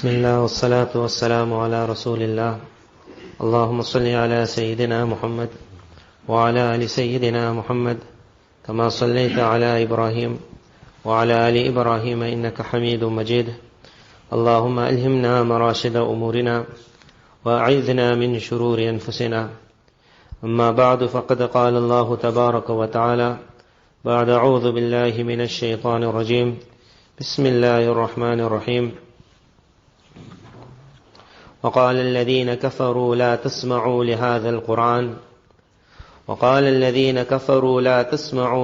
بسم الله والصلاة والسلام على رسول الله اللهم صل على سيدنا محمد وعلى آل سيدنا محمد كما صليت على إبراهيم وعلى آل إبراهيم إنك حميد مجيد اللهم ألهمنا مراشد أمورنا وأعذنا من شرور أنفسنا أما بعد فقد قال الله تبارك وتعالى بعد أعوذ بالله من الشيطان الرجيم بسم الله الرحمن الرحيم وقال الذين كفروا لا تسمعوا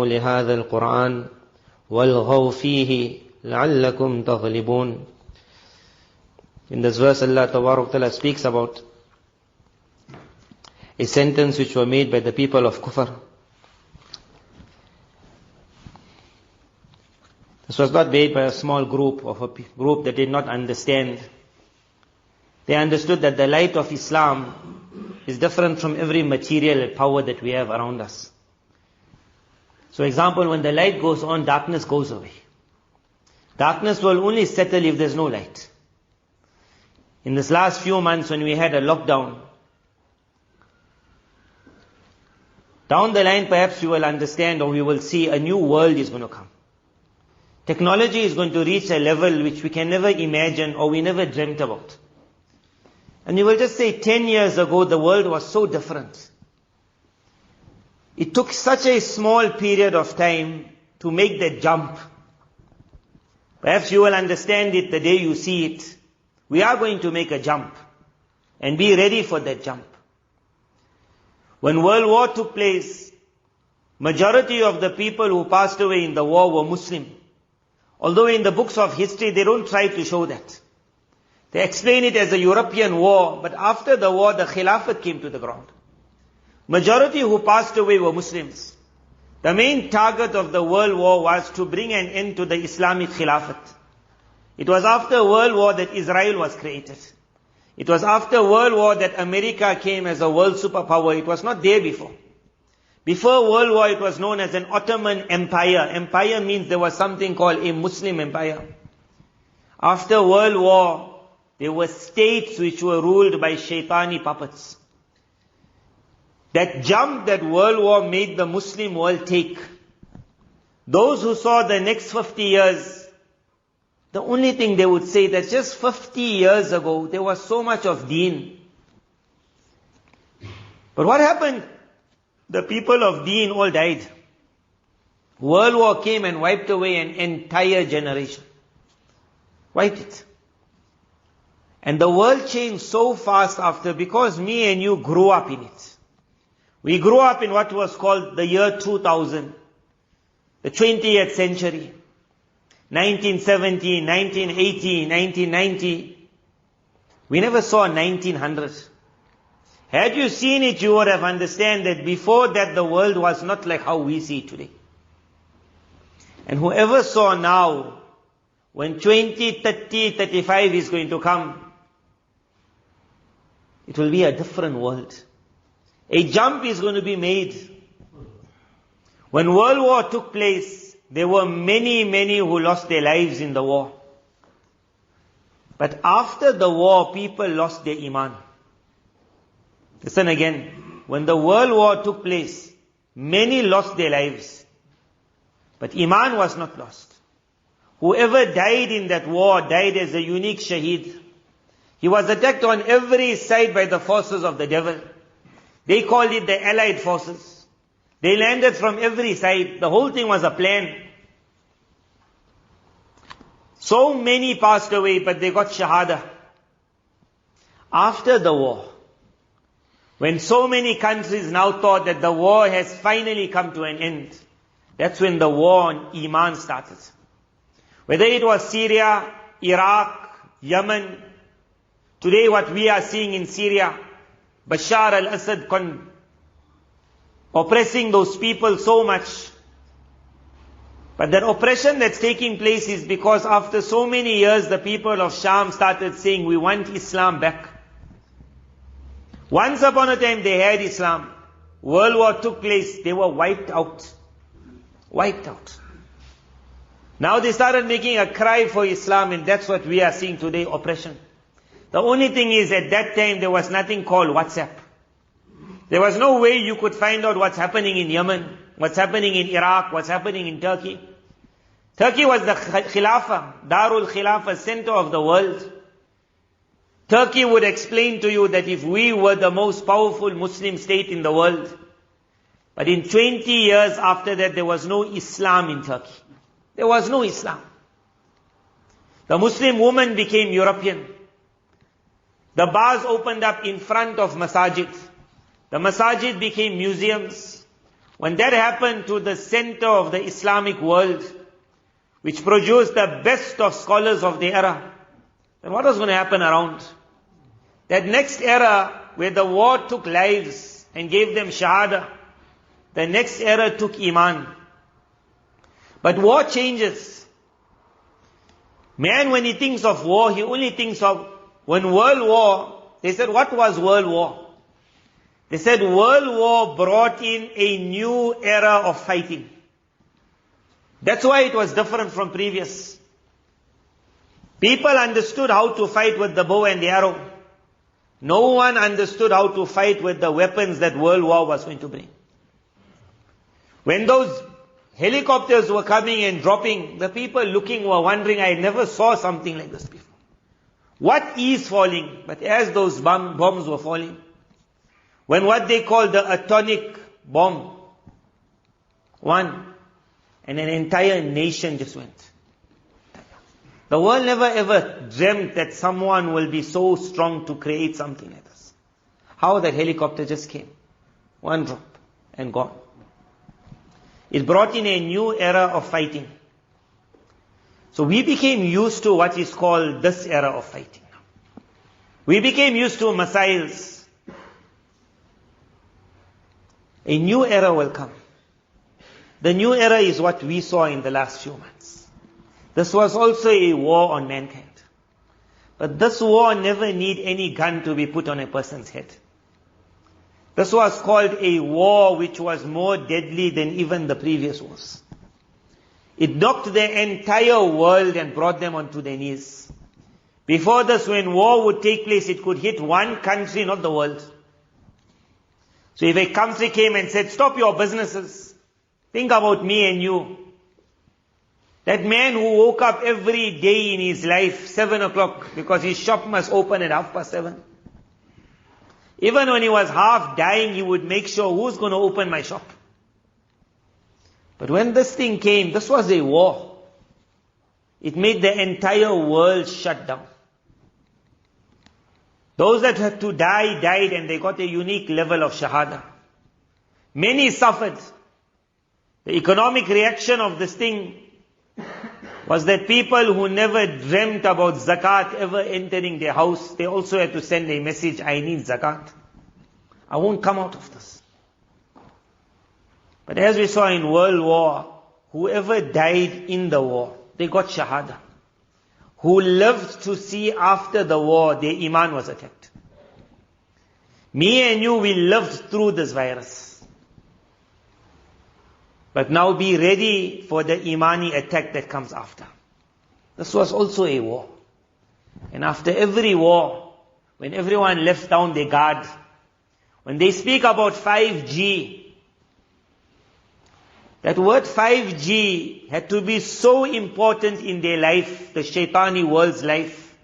لهذا القرآن والغوا فيه لعلكم تغلبون. In this verse Allah Ta'ala speaks about a sentence which were made by the people of Kufr. This was not made by a small group of a group that did not understand. They understood that the light of Islam is different from every material power that we have around us. So example, when the light goes on, darkness goes away. Darkness will only settle if there's no light. In this last few months when we had a lockdown, down the line perhaps we will understand or we will see a new world is going to come. Technology is going to reach a level which we can never imagine or we never dreamt about. And you will just say 10 years ago the world was so different. It took such a small period of time to make that jump. Perhaps you will understand it the day you see it. We are going to make a jump and be ready for that jump. When World War took place, majority of the people who passed away in the war were Muslim. Although in the books of history they don't try to show that. They explain it as a European war, but after the war the Khilafat came to the ground. Majority who passed away were Muslims. The main target of the world war was to bring an end to the Islamic Khilafat. It was after World War that Israel was created. It was after World War that America came as a world superpower. It was not there before. Before World War it was known as an Ottoman Empire. Empire means there was something called a Muslim empire. After World War, there were states which were ruled by shaitani puppets. That jump that World War made the Muslim world take. Those who saw the next 50 years, the only thing they would say that just 50 years ago, there was so much of deen. But what happened? The people of deen all died. World War came and wiped away an entire generation. Wiped it. And the world changed so fast after because me and you grew up in it. We grew up in what was called the year 2000, the 20th century, 1970, 1980, 1990. We never saw 1900. Had you seen it, you would have understood that before that the world was not like how we see it today. And whoever saw now, when 20, 30, 35 is going to come, it will be a different world. A jump is going to be made. When World War took place, there were many who lost their lives in the war. But after the war, people lost their Imaan. Listen again. When the World War took place, many lost their lives. But Imaan was not lost. Whoever died in that war died as a unique shaheed. He was attacked on every side by the forces of the devil. They called it the Allied forces. They landed from every side. The whole thing was a plan. So many passed away, but they got shahada. After the war, when so many countries now thought that the war has finally come to an end, that's when the war on Iman started. Whether it was Syria, Iraq, Yemen, today what we are seeing in Syria, Bashar al-Assad oppressing those people so much. But that oppression that's taking place is because after so many years the people of Sham started saying, we want Islam back. Once upon a time they had Islam. World War took place, they were wiped out. Wiped out. Now they started making a cry for Islam, and that's what we are seeing today, oppression. The only thing is, at that time there was nothing called WhatsApp. There was no way you could find out what's happening in Yemen, what's happening in Iraq, what's happening in Turkey. Turkey was the Khilafah, Darul Khilafah, center of the world. Turkey would explain to you that if we were the most powerful Muslim state in the world, but in 20 years after that there was no Islam in Turkey. There was no Islam. The Muslim woman became European. The bars opened up in front of masajid. The masajid became museums. When that happened to the center of the Islamic world, which produced the best of scholars of the era, then what was going to happen around? That next era where the war took lives and gave them shahada, the next era took Imaan. But war changes. Man, when he thinks of war, he only thinks of when World War, they said, what was World War? They said World War brought in a new era of fighting. That's why it was different from previous. People understood how to fight with the bow and the arrow. No one understood how to fight with the weapons that World War was going to bring. When those helicopters were coming and dropping, the people looking were wondering, I never saw something like this before. What is falling? But as those bombs were falling, when what they call the atomic bomb, one, and an entire nation just went. The world never ever dreamt that someone will be so strong to create something like this. How that helicopter just came. One drop and gone. It brought in a new era of fighting. So we became used to what is called this era of fighting. We became used to missiles. A new era will come. The new era is what we saw in the last few months. This was also a war on mankind. But this war never need any gun to be put on a person's head. This was called a war which was more deadly than even the previous wars. It knocked the entire world and brought them onto their knees. Before this, when war would take place, it could hit one country, not the world. So if a country came and said, stop your businesses, think about me and you. That man who woke up every day in his life, 7 o'clock, because his shop must open at 7:30. Even when he was half dying, he would make sure, who's going to open my shop? But when this thing came, this was a war. It made the entire world shut down. Those that had to die, died, and they got a unique level of shahada. Many suffered. The economic reaction of this thing was that people who never dreamt about zakat ever entering their house, they also had to send a message, I need zakat. I won't come out of this. But as we saw in World War, whoever died in the war, they got shahada. Who lived to see after the war, their Imaan was attacked. Me and you, we lived through this virus. But now be ready for the Imani attack that comes after. This was also a war. And after every war, when everyone left down their guard, when they speak about 5G, that word 5G had to be so important in their life, the shaitani world's life,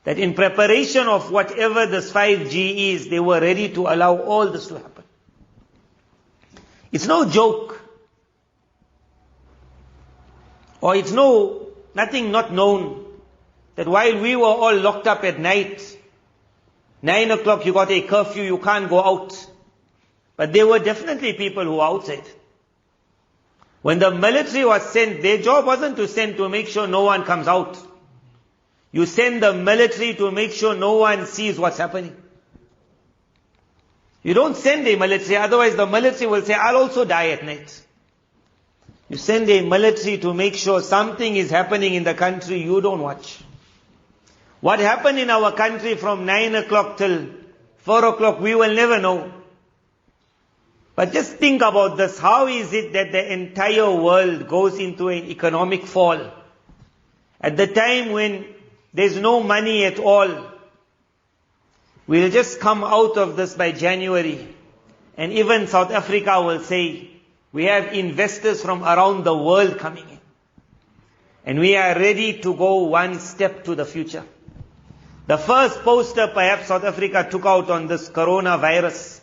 that in preparation of whatever this 5G is, they were ready to allow all this to happen. It's no joke. Or it's nothing not known, that while we were all locked up at night, 9 o'clock you got a curfew, you can't go out. But there were definitely people who were outside. When the military was sent, their job wasn't to send to make sure no one comes out. You send the military to make sure no one sees what's happening. You don't send a military, otherwise the military will say, I'll also die at night. You send a military to make sure something is happening in the country you don't watch. What happened in our country from 9 o'clock till 4 o'clock, we will never know. But just think about this. How is it that the entire world goes into an economic fall? At the time when there's no money at all, We'll just come out of this by January. And even South Africa will say, we have investors from around the world coming in. And we are ready to go one step to the future. The first poster perhaps South Africa took out on this coronavirus.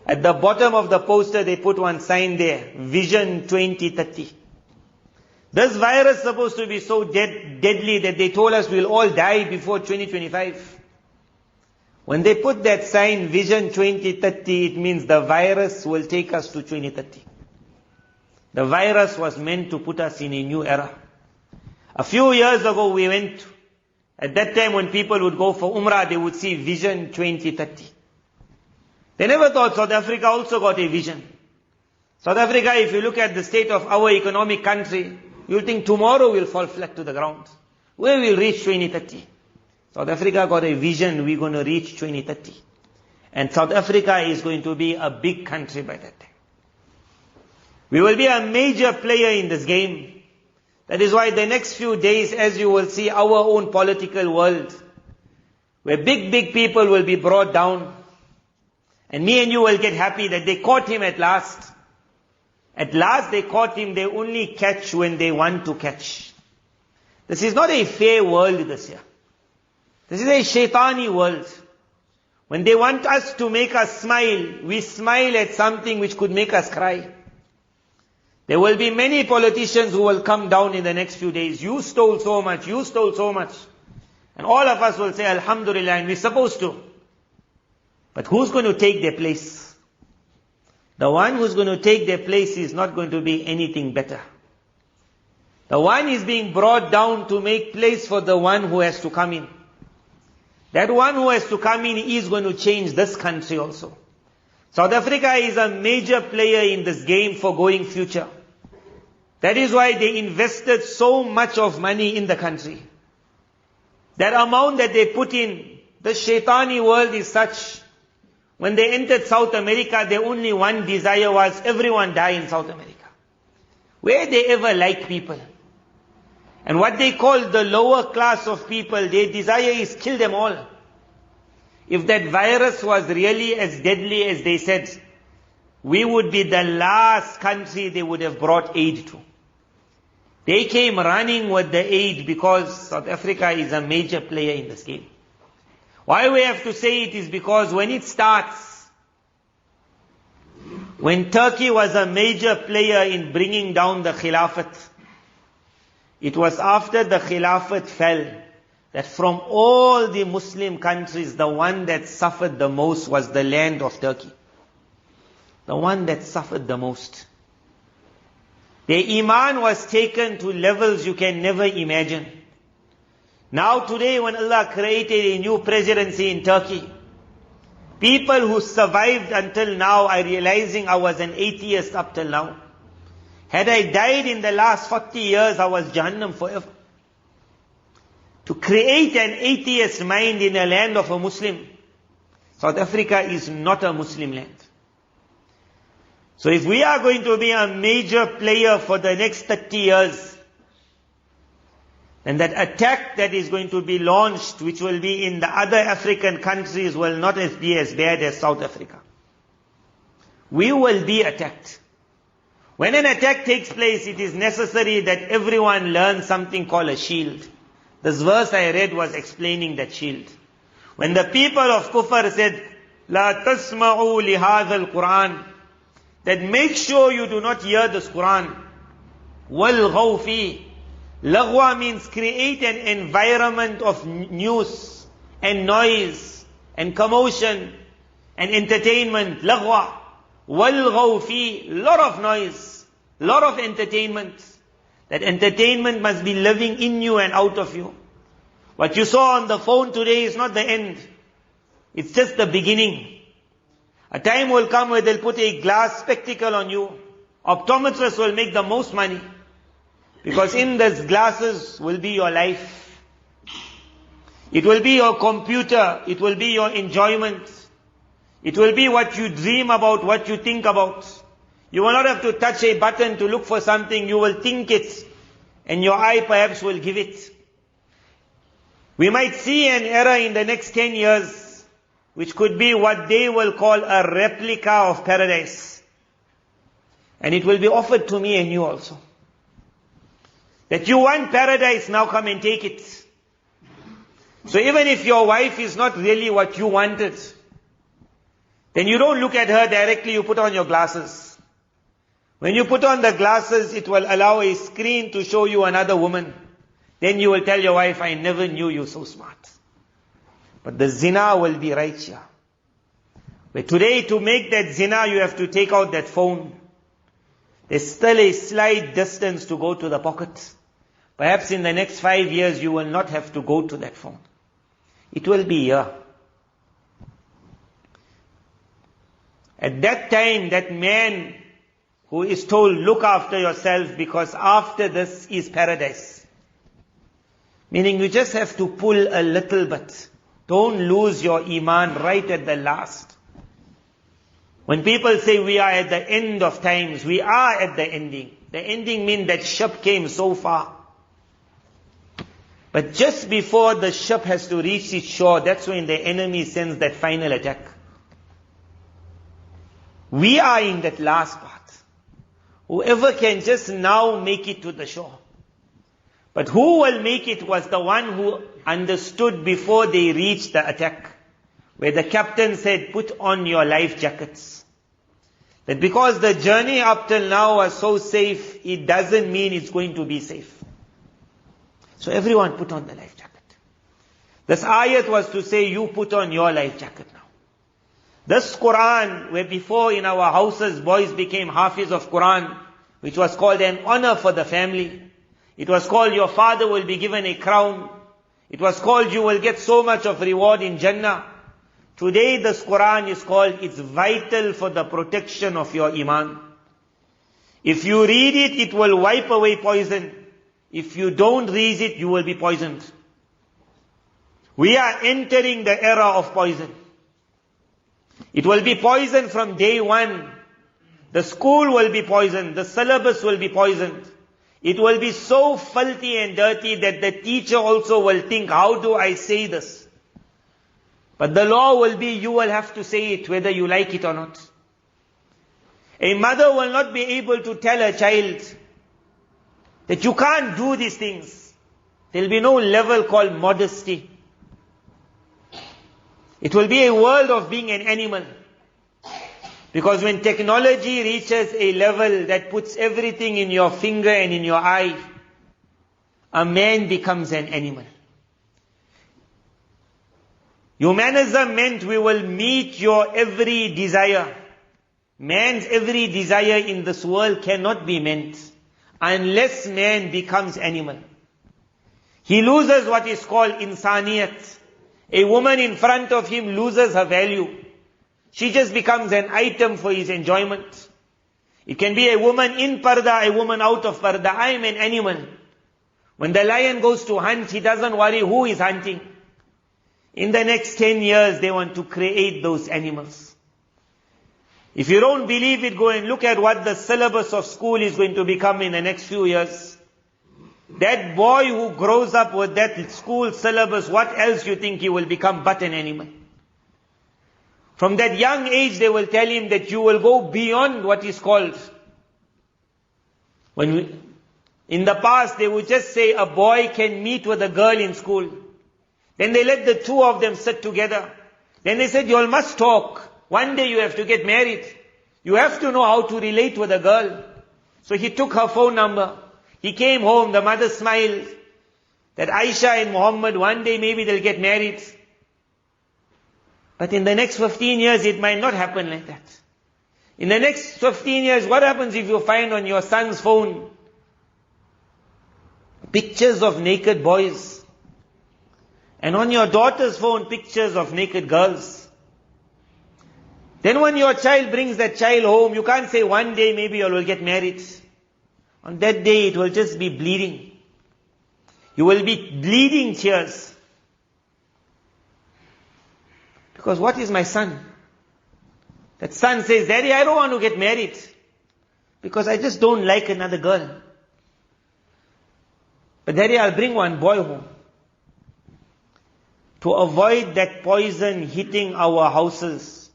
At the bottom of the poster they put one sign there, Vision 2030. This virus is supposed to be so deadly that they told us we'll all die before 2025. When they put that sign, Vision 2030, it means the virus will take us to 2030. The virus was meant to put us in a new era. A few years ago we went, at that time when people would go for Umrah, they would see Vision 2030. They never thought South Africa also got a vision. South Africa, if you look at the state of our economic country, you'll think tomorrow we'll fall flat to the ground. Where will we reach 2030? South Africa got a vision, we're going to reach 2030. And South Africa is going to be a big country by that time. We will be a major player in this game. That is why the next few days, as you will see, our own political world, where big people will be brought down. And me and you will get happy that they caught him at last. At last they caught him, they only catch when they want to catch. This is not a fair world this year. This is a shaitani world. When they want us to make us smile, we smile at something which could make us cry. There will be many politicians who will come down in the next few days. You stole so much, you stole so much. And all of us will say, Alhamdulillah, and we're supposed to. But who's going to take their place? The one who's going to take their place is not going to be anything better. The one is being brought down to make place for the one who has to come in. That one who has to come in is going to change this country also. South Africa is a major player in this game for going future. That is why they invested so much of money in the country. That amount that they put in, the shaitani world is such. When they entered South America, their only one desire was everyone die in South America. Where they ever like people. And what they call the lower class of people, their desire is kill them all. If that virus was really as deadly as they said, we would be the last country they would have brought aid to. They came running with the aid because South Africa is a major player in this game. Why we have to say it is because when it starts, when Turkey was a major player in bringing down the Khilafat, it was after the Khilafat fell that from all the Muslim countries, the one that suffered the most was the land of Turkey. The one that suffered the most. Their Imaan was taken to levels you can never imagine. Now today when Allah created a new presidency in Turkey, people who survived until now are realizing I was an atheist up till now. Had I died in the last 40 years, I was Jahannam forever. To create an atheist mind in a land of a Muslim, South Africa is not a Muslim land. So if we are going to be a major player for the next 30 years, then that attack that is going to be launched, which will be in the other African countries, will not be as bad as South Africa. We will be attacked. When an attack takes place, it is necessary that everyone learn something called a shield. This verse I read was explaining that shield. When the people of Kufr said, "La tasma'u li hadha al-Qur'an," that make sure you do not hear this Qur'an. Wal fi. Laghwa means create an environment of news and noise and commotion and entertainment. Laghwa. Wal fi. Lot of noise. Lot of entertainment. That entertainment must be living in you and out of you. What you saw on the phone today is not the end. It's just the beginning. A time will come where they'll put a glass spectacle on you. Optometrists will make the most money. Because in these glasses will be your life. It will be your computer. It will be your enjoyment. It will be what you dream about, what you think about. You will not have to touch a button to look for something. You will think it. And your eye perhaps will give it. We might see an era in the next 10 years, which could be what they will call a replica of paradise. And it will be offered to me and you also. That you want paradise, now come and take it. So even if your wife is not really what you wanted, then you don't look at her directly, you put on your glasses. When you put on the glasses, it will allow a screen to show you another woman. Then you will tell your wife, I never knew you so smart. But the zina will be right here. But today, to make that zina, you have to take out that phone. There's still a slight distance to go to the pocket. Perhaps in the next 5 years, you will not have to go to that phone. It will be here. At that time, that man who is told, look after yourself because after this is paradise. Meaning you just have to pull a little bit. Don't lose your Imaan right at the last. When people say we are at the end of times, we are at the ending. The ending means that ship came so far. But just before the ship has to reach its shore, that's when the enemy sends that final attack. We are in that last part. Whoever can just now make it to the shore. But who will make it was the one who understood before they reached the attack. Where the captain said, put on your life jackets. That because the journey up till now was so safe, it doesn't mean it's going to be safe. So everyone put on the life jacket. This ayat was to say, you put on your life jacket now. This Qur'an, where before in our houses boys became Hafiz of Qur'an, which was called an honor for the family. It was called your father will be given a crown. It was called you will get so much of reward in Jannah. Today this Qur'an is called, it's vital for the protection of your Iman. If you read it, it will wipe away poison. If you don't read it, you will be poisoned. We are entering the era of poison. It will be poisoned from day one. The school will be poisoned. The syllabus will be poisoned. It will be so filthy and dirty that the teacher also will think, how do I say this? But the law will be, you will have to say it whether you like it or not. A mother will not be able to tell her child that you can't do these things. There will be no level called modesty. It will be a world of being an animal. Because when technology reaches a level that puts everything in your finger and in your eye, a man becomes an animal. Humanism meant we will meet your every desire. Man's every desire in this world cannot be met unless man becomes animal. He loses what is called insaniyat. A woman in front of him loses her value. She just becomes an item for his enjoyment. It can be a woman in parda, a woman out of parda. I am an animal. When the lion goes to hunt, he doesn't worry who is hunting. In the next 10 years, they want to create those animals. If you don't believe it, go and look at what the syllabus of school is going to become in the next few years. That boy who grows up with that school syllabus, what else you think he will become but an animal? From that young age, they will tell him that you will go beyond what is called. In the past, they would just say a boy can meet with a girl in school. Then they let the two of them sit together. Then they said, you all must talk. One day you have to get married. You have to know how to relate with a girl. So he took her phone number. He came home, the mother smiled. That Aisha and Muhammad, one day maybe they'll get married. But in the next 15 years, it might not happen like that. In the next 15 years, what happens if you find on your son's phone pictures of naked boys? And on your daughter's phone, pictures of naked girls? Then when your child brings that child home, you can't say one day maybe you will get married. On that day, it will just be bleeding. You will be bleeding tears. Because what is my son? That son says, Daddy, I don't want to get married. Because I just don't like another girl. But Daddy, I'll bring one boy home. to avoid that poison hitting our houses,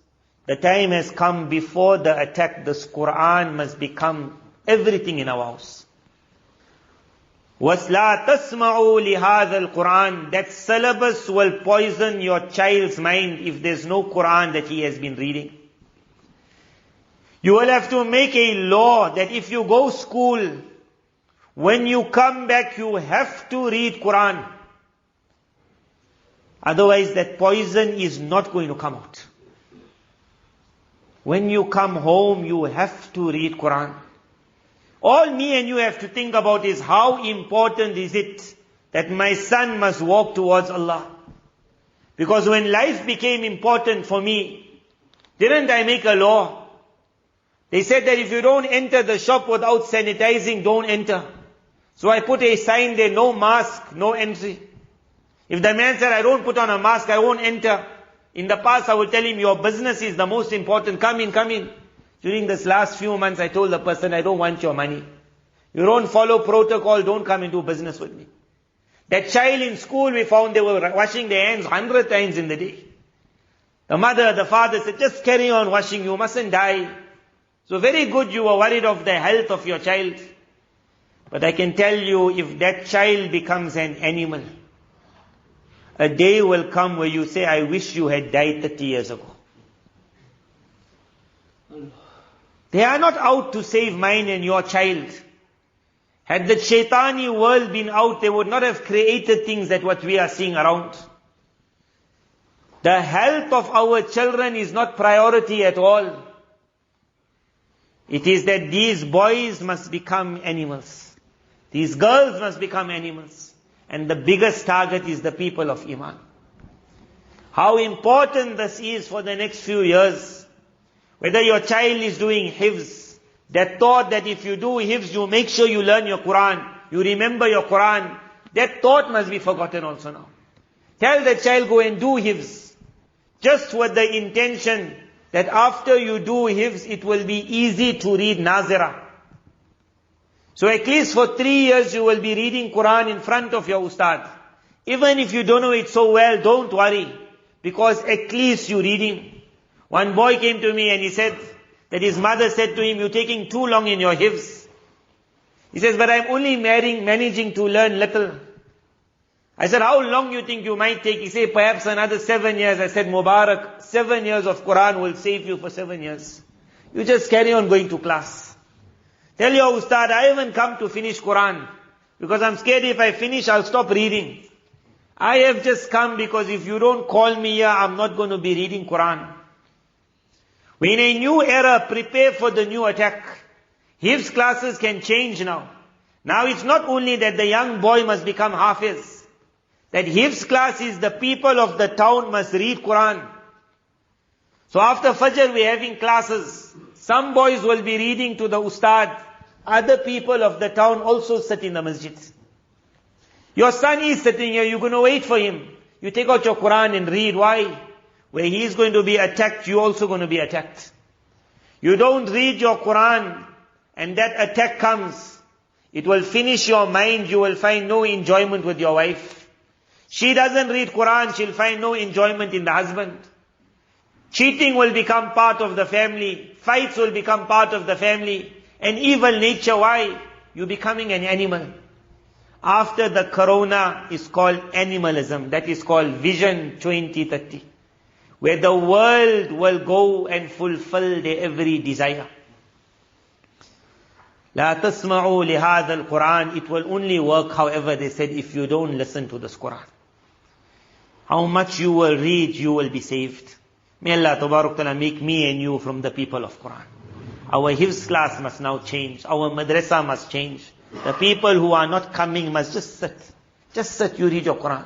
the time has come before the attack. This Qur'an must become everything in our house. وَلَا تَسْمَعُوا لِهَذَا الْقُرْآنِ. That syllabus will poison your child's mind if there's no Qur'an that he has been reading. You will have to make a law that if you go school, when you come back you have to read Qur'an. Otherwise that poison is not going to come out. When you come home you have to read Qur'an. All me and you have to think about is how important is it that my son must walk towards Allah. Because when life became important for me, didn't I make a law? They said that if you don't enter the shop without sanitizing, don't enter. So I put a sign there, no mask, no entry. If the man said, I don't put on a mask, I won't enter. In the past I would tell him, your business is the most important, come in, come in. During this last few months I told the person, I don't want your money. You don't follow protocol, don't come and do business with me. That child in school we found they were washing their hands 100 times in the day. The mother, the father said, just carry on washing, you mustn't die. So very good you were worried of the health of your child. But I can tell you, if that child becomes an animal, a day will come where you say, I wish you had died 30 years ago. They are not out to save mine and your child. Had the shaitani world been out, they would not have created things that what we are seeing around. The health of our children is not priority at all. It is that these boys must become animals. These girls must become animals. And the biggest target is the people of Imaan. How important this is for the next few years. Whether your child is doing Hifz, that thought that if you do Hifz, you make sure you learn your Qur'an, you remember your Qur'an, that thought must be forgotten also now. Tell the child, go and do Hifz. Just with the intention that after you do Hifz, it will be easy to read Nazira. So at least for 3 years you will be reading Qur'an in front of your ustad. Even if you don't know it so well, don't worry. Because at least you're reading. One boy came to me and he said that his mother said to him, you're taking too long in your Hifz. He says, but I'm only managing to learn little. I said, how long you think you might take? He said, perhaps another 7 years. I said, Mubarak, 7 years of Qur'an will save you for 7 years. You just carry on going to class. Tell your ustad, I haven't come to finish Qur'an. Because I'm scared if I finish, I'll stop reading. I have just come because if you don't call me here, I'm not going to be reading Qur'an. We're in a new era, prepare for the new attack. Hifz classes can change now. Now it's not only that the young boy must become Hafiz. That Hifz class is the people of the town must read Qur'an. So after Fajr we're having classes. Some boys will be reading to the ustad. Other people of the town also sit in the masjid. Your son is sitting here, you're going to wait for him. You take out your Qur'an and read. Why? Where he is going to be attacked, you're also going to be attacked. You don't read your Qur'an and that attack comes. It will finish your mind, you will find no enjoyment with your wife. She doesn't read Qur'an, she'll find no enjoyment in the husband. Cheating will become part of the family. Fights will become part of the family. An evil nature, why? You're becoming an animal. After the corona is called animalism. That is called Vision 2030. Where the world will go and fulfill their every desire. لا تسمعوا لهذا القرآن. It will only work, however, they said, if you don't listen to this Qur'an. How much you will read, you will be saved. May Allah Tabarak Ta'ala make me and you from the people of Qur'an. Our Hifz class must now change. Our madrasa must change. The people who are not coming must just sit. Just sit, you read your Qur'an.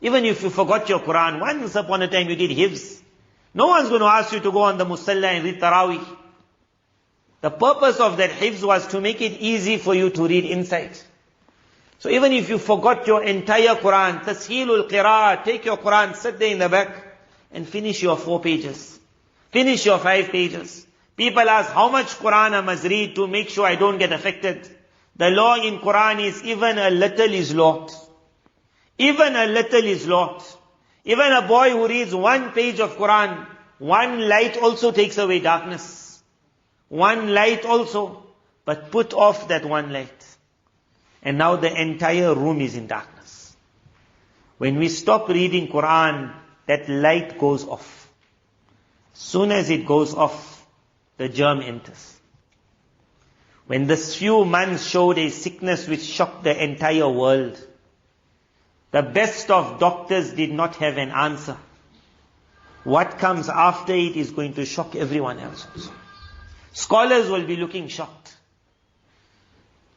Even if you forgot your Qur'an, once upon a time you did Hifz. No one's going to ask you to go on the Musalla and read Taraweeh. The purpose of that Hifz was to make it easy for you to read inside. So even if you forgot your entire Qur'an, Tasheelul Qira'ah, take your Qur'an, sit there in the back and finish your 4 pages. Finish your 5 pages. People ask, how much Qur'an I must read to make sure I don't get affected? The law in Qur'an is even a little is lot. Even a little is lot. Even a boy who reads one page of Qur'an, one light also takes away darkness. One light also, but put off that one light. And now the entire room is in darkness. When we stop reading Qur'an, that light goes off. Soon as it goes off, the germ enters. When this few months showed a sickness which shocked the entire world, the best of doctors did not have an answer. What comes after it is going to shock everyone else also. Scholars will be looking shocked.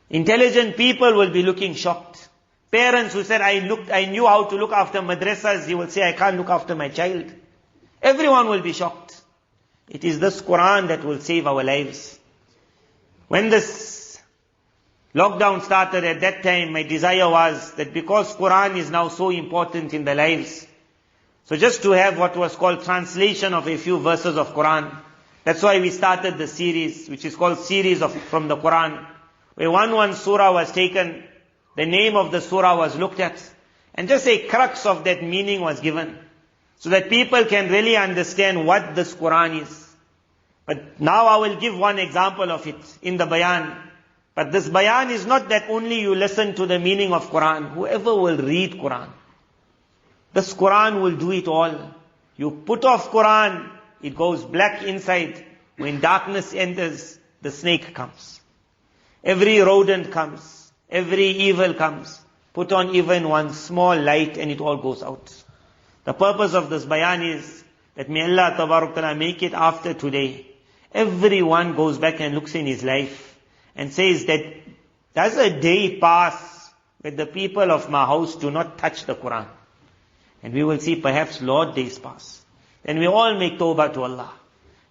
Intelligent people will be looking shocked. Parents who said, I knew how to look after madrasas, he will say, I can't look after my child. Everyone will be shocked. It is this Qur'an that will save our lives. When this lockdown started at that time, my desire was that because Qur'an is now so important in the lives, so just to have what was called translation of a few verses of Qur'an. That's why we started the series, which is called Series from the Qur'an, where one surah was taken, the name of the surah was looked at, and just a crux of that meaning was given, so that people can really understand what this Qur'an is. But now I will give one example of it in the bayan. But this bayan is not that only you listen to the meaning of Qur'an. Whoever will read Qur'an, this Qur'an will do it all. You put off Qur'an, it goes black inside. When darkness enters, the snake comes. Every rodent comes. Every evil comes. Put on even one small light and it all goes out. The purpose of this bayan is that may Allah Tabarak Ta'ala make it after today. Everyone goes back and looks in his life and says that does a day pass where the people of my house do not touch the Qur'an? And we will see perhaps Lord days pass. Then we all make tawbah to Allah.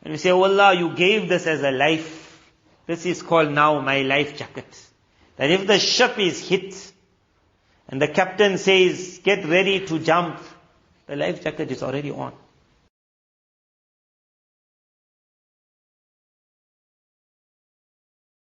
And we say, oh Allah, you gave this as a life. This is called now my life jacket. That if the ship is hit and the captain says, get ready to jump, the life jacket is already on.